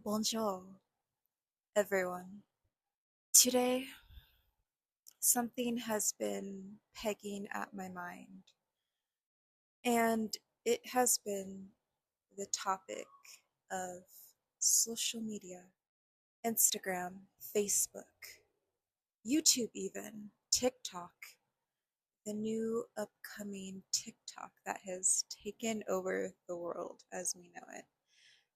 Bonjour, everyone. Today, something has been pegging at my mind, and it has been the topic of social media, Instagram, Facebook, YouTube, even TikTok, the new upcoming TikTok that has taken over the world as we know it.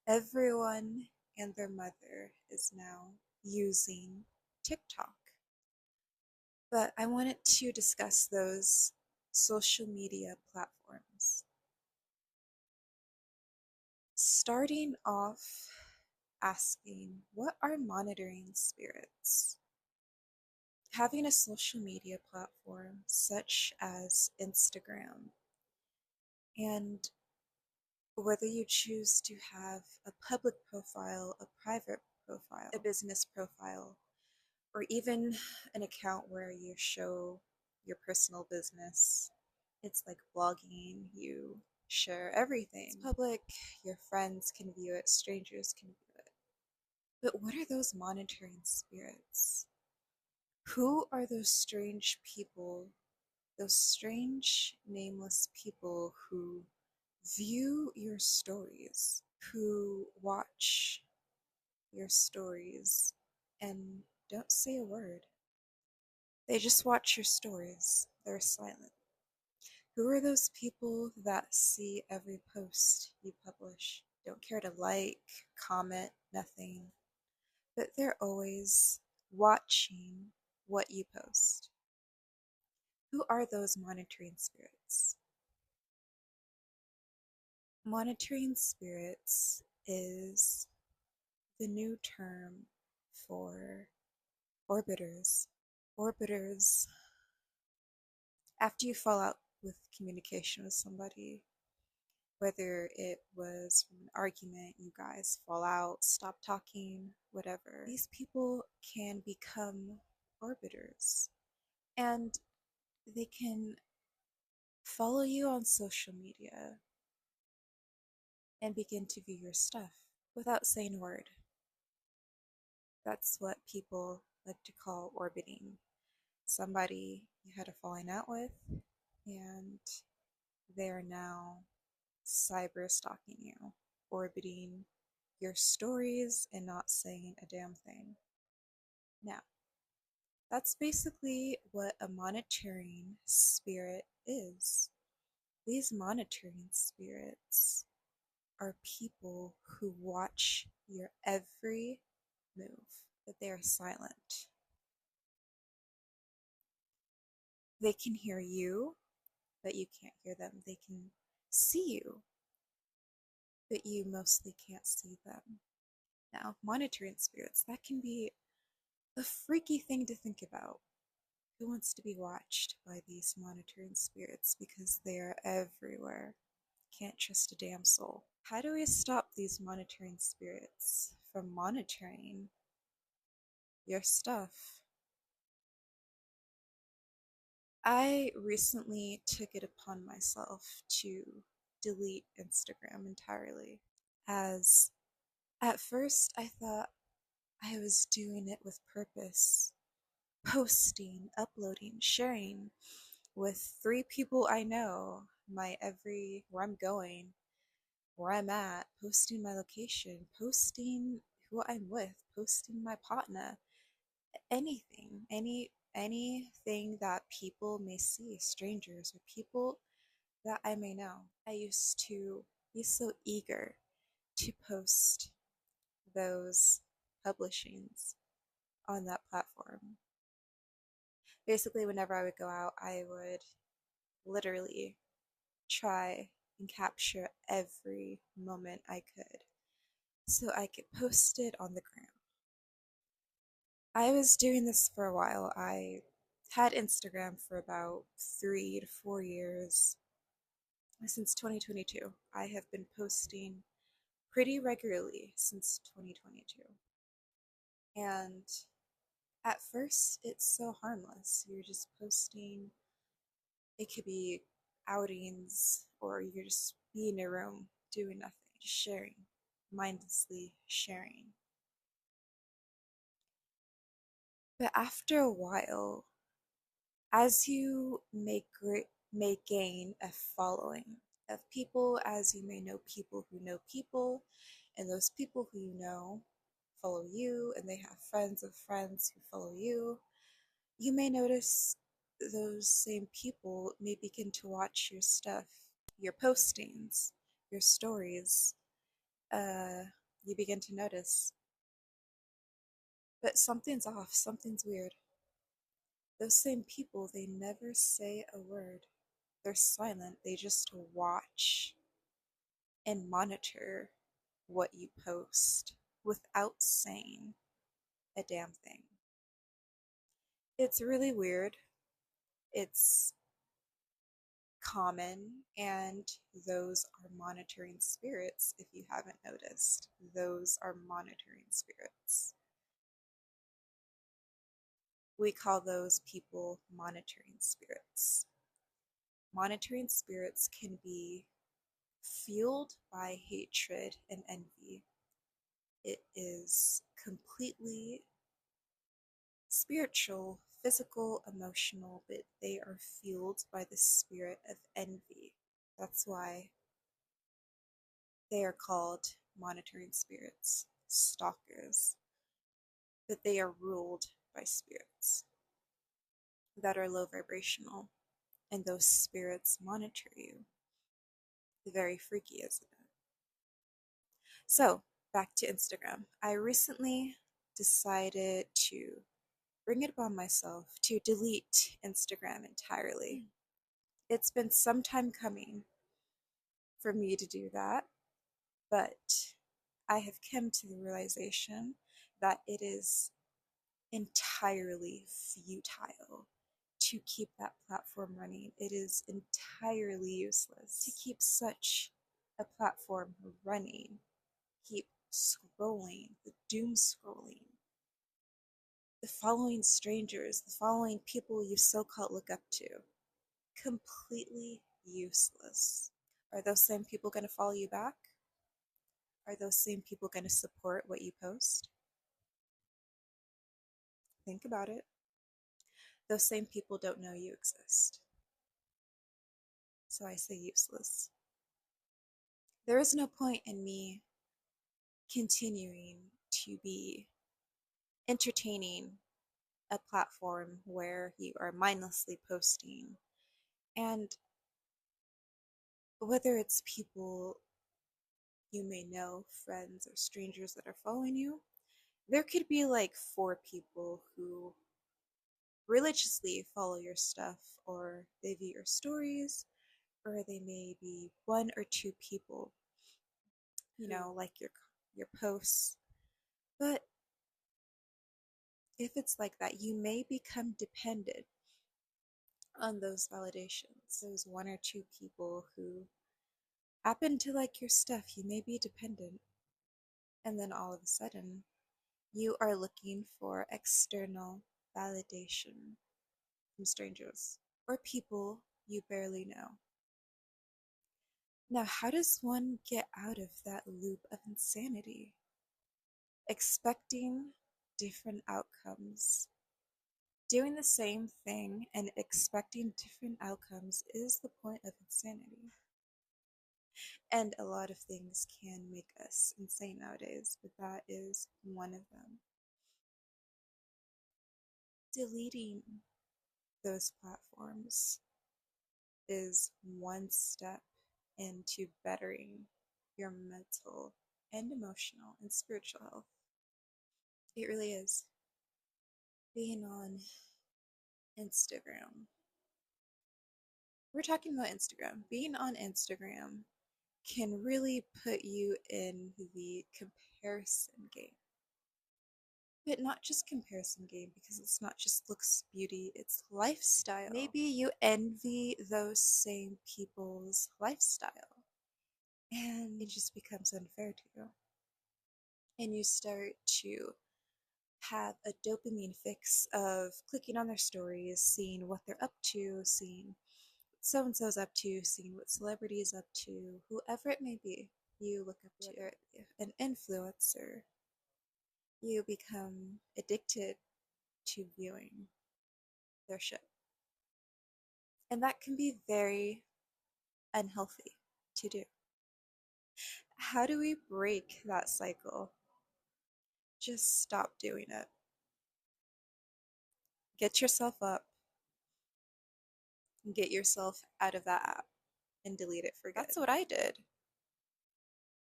Everyone and their mother is now using TikTok. But I wanted to discuss those social media platforms. Starting off asking, what are monitoring spirits? Having a social media platform such as Instagram, and whether you choose to have a public profile, a private profile, a business profile, or even an account where you show your personal business. It's like blogging, you share everything. It's public, your friends can view it, strangers can view it. But what are those monitoring spirits? Who are those strange people, those strange, nameless people who view your stories, who watch your stories and don't say a word? They just watch your stories. They're silent. Who are those people that see every post you publish? Don't care to like, comment, nothing, but they're always watching what you post. Who are those monitoring spirits? Monitoring spirits is the new term for orbiters. Orbiters, after you fall out with communication with somebody, whether it was from an argument, you guys fall out, stop talking, whatever, these people can become orbiters and they can follow you on social media and begin to view your stuff without saying a word. That's what people like to call orbiting. Somebody you had a falling out with, and they're now cyber stalking you, orbiting your stories and not saying a damn thing. Now, that's basically what a monitoring spirit is. These monitoring spirits are people who watch your every move, but they are silent. They can hear you, but you can't hear them. They can see you, but you mostly can't see them. Now, monitoring spirits, that can be a freaky thing to think about. Who wants to be watched by these monitoring spirits because they are everywhere? Can't trust a damn soul. How do we stop these monitoring spirits from monitoring your stuff? I recently took it upon myself to delete Instagram entirely, as at first I thought I was doing it with purpose, posting, uploading, sharing with 3 people I know, where I'm going, where I'm at, posting my location, posting who I'm with, posting my partner, anything, anything that people may see, strangers or people that I may know. I used to be so eager to post those publishings on that platform. Basically, whenever I would go out, I would literally try and capture every moment I could so I could post it on the gram. I was doing this for a while. I had Instagram for about 3 to 4 years. Since 2022. I have been posting pretty regularly since 2022. And at first, it's so harmless. You're just posting, it could be outings, or you're just be in a room doing nothing, just sharing. mindlessly sharing. But after a while, as you may gain a following of people, as you may know people who know people, and those people who you know follow you, and they have friends of friends who follow you, you may notice those same people may begin to watch your stuff, your postings, your stories. Uh, you begin to notice. But something's off, something's weird. Those same people, they never say a word. They're silent. They just watch and monitor what you post without saying a damn thing. It's really weird. It's common, and those are monitoring spirits, if you haven't noticed. Those are monitoring spirits. We call those people monitoring spirits. Monitoring spirits can be fueled by hatred and envy. It is completely spiritual, physical, emotional, but they are fueled by the spirit of envy. That's why they are called monitoring spirits, stalkers, but they are ruled by spirits that are low vibrational, and those spirits monitor you. Very freaky, isn't it? So, back to Instagram. I recently decided to bring it upon myself to delete Instagram entirely. It's been some time coming for me to do that, but I have come to the realization that it is entirely futile to keep that platform running. It is entirely useless to keep such a platform running. Keep scrolling, the doom scrolling, the following strangers, the following people you so called look up to. Completely useless. Are those same people going to follow you back? Are those same people going to support what you post? Think about it. Those same people don't know you exist. So I say useless. There is no point in me continuing to be entertaining a platform where you are mindlessly posting. And whether it's people you may know, friends or strangers that are following you, there could be like 4 people who religiously follow your stuff, or they view your stories, or they may be 1 or 2 people, like your posts. But if it's like that, you may become dependent on those validations. Those 1 or 2 people who happen to like your stuff, you may be dependent. And then all of a sudden, you are looking for external validation from strangers or people you barely know. Now, how does one get out of that loop of insanity? Expecting different outcomes. Doing the same thing and expecting different outcomes is the point of insanity. And a lot of things can make us insane nowadays, but that is one of them. Deleting those platforms is one step into bettering your mental and emotional and spiritual health. It really is. Being on Instagram. We're talking about Instagram. Being on Instagram can really put you in the comparison game. But not just comparison game, because it's not just looks, beauty, it's lifestyle. Maybe you envy those same people's lifestyle, and it just becomes unfair to you. And you start to have a dopamine fix of clicking on their stories, seeing what they're up to, seeing what so and so's up to, seeing what celebrity is up to, whoever it may be. You look up to an influencer, you become addicted to viewing their shit. And that can be very unhealthy to do. How do we break that cycle? Just stop doing it. Get yourself up and get yourself out of that app and delete it for good. That's what I did.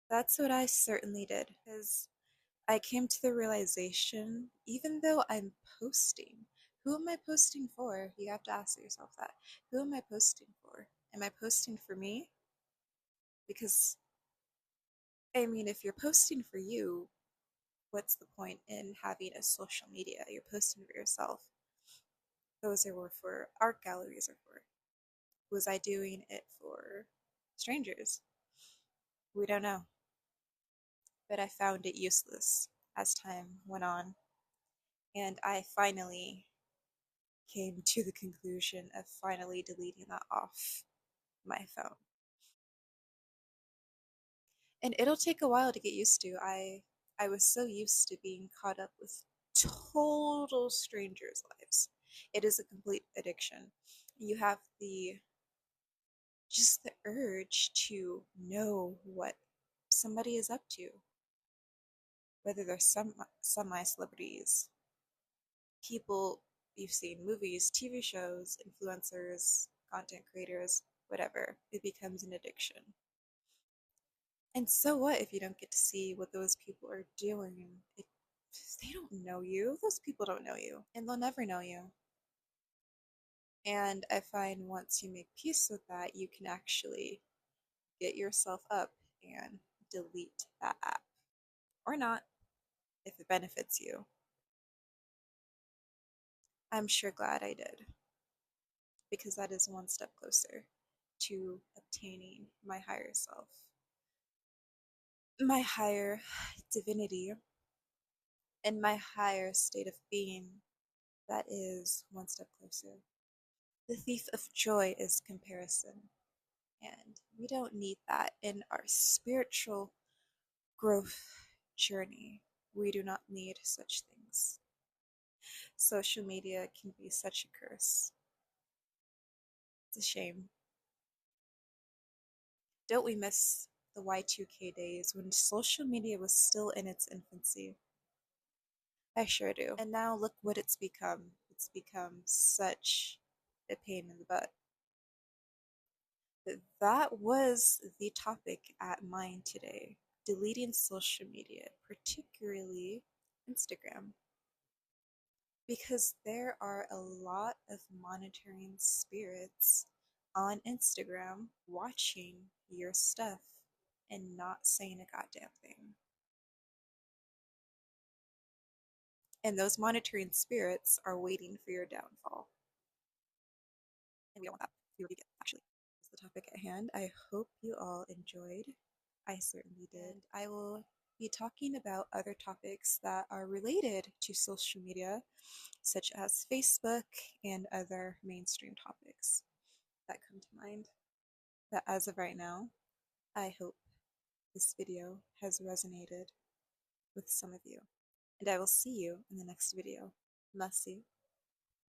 That's what I certainly did. Because I came to the realization, even though I'm posting, who am I posting for? You have to ask yourself that. Who am I posting for? Am I posting for me? Because, I mean, if you're posting for you, what's the point in having a social media? You're posting for yourself. Those are for art galleries are for. Was I doing it for strangers? We don't know. But I found it useless as time went on. And I finally came to the conclusion of finally deleting that off my phone. And it'll take a while to get used to. I was so used to being caught up with total strangers' lives. It is a complete addiction. You have the just the urge to know what somebody is up to, whether they're some semi-celebrities, people you've seen, movies, TV shows, influencers, content creators, whatever. It becomes an addiction. And so what if you don't get to see what those people are doing? They don't know you. Those people don't know you, and they'll never know you. And I find once you make peace with that, you can actually get yourself up and delete that app. Or not, if it benefits you. I'm sure glad I did, because that is one step closer to obtaining my higher self, my higher divinity, and my higher state of being. That is one step closer. The thief of joy is comparison, and we don't need that in our spiritual growth journey. We do not need such things. Social media can be such a curse. It's a shame. Don't we miss the Y2K days when social media was still in its infancy? I sure do. And now look what it's become. It's become such a pain in the butt. But that was the topic at mind today. Deleting social media, particularly Instagram. Because there are a lot of monitoring spirits on Instagram watching your stuff and not saying a goddamn thing. And those monitoring spirits are waiting for your downfall. And we don't want that. We already get, actually. That's the topic at hand. I hope you all enjoyed. I certainly did. And I will be talking about other topics that are related to social media, such as Facebook and other mainstream topics that come to mind. But as of right now, I hope this video has resonated with some of you. And I will see you in the next video. Merci.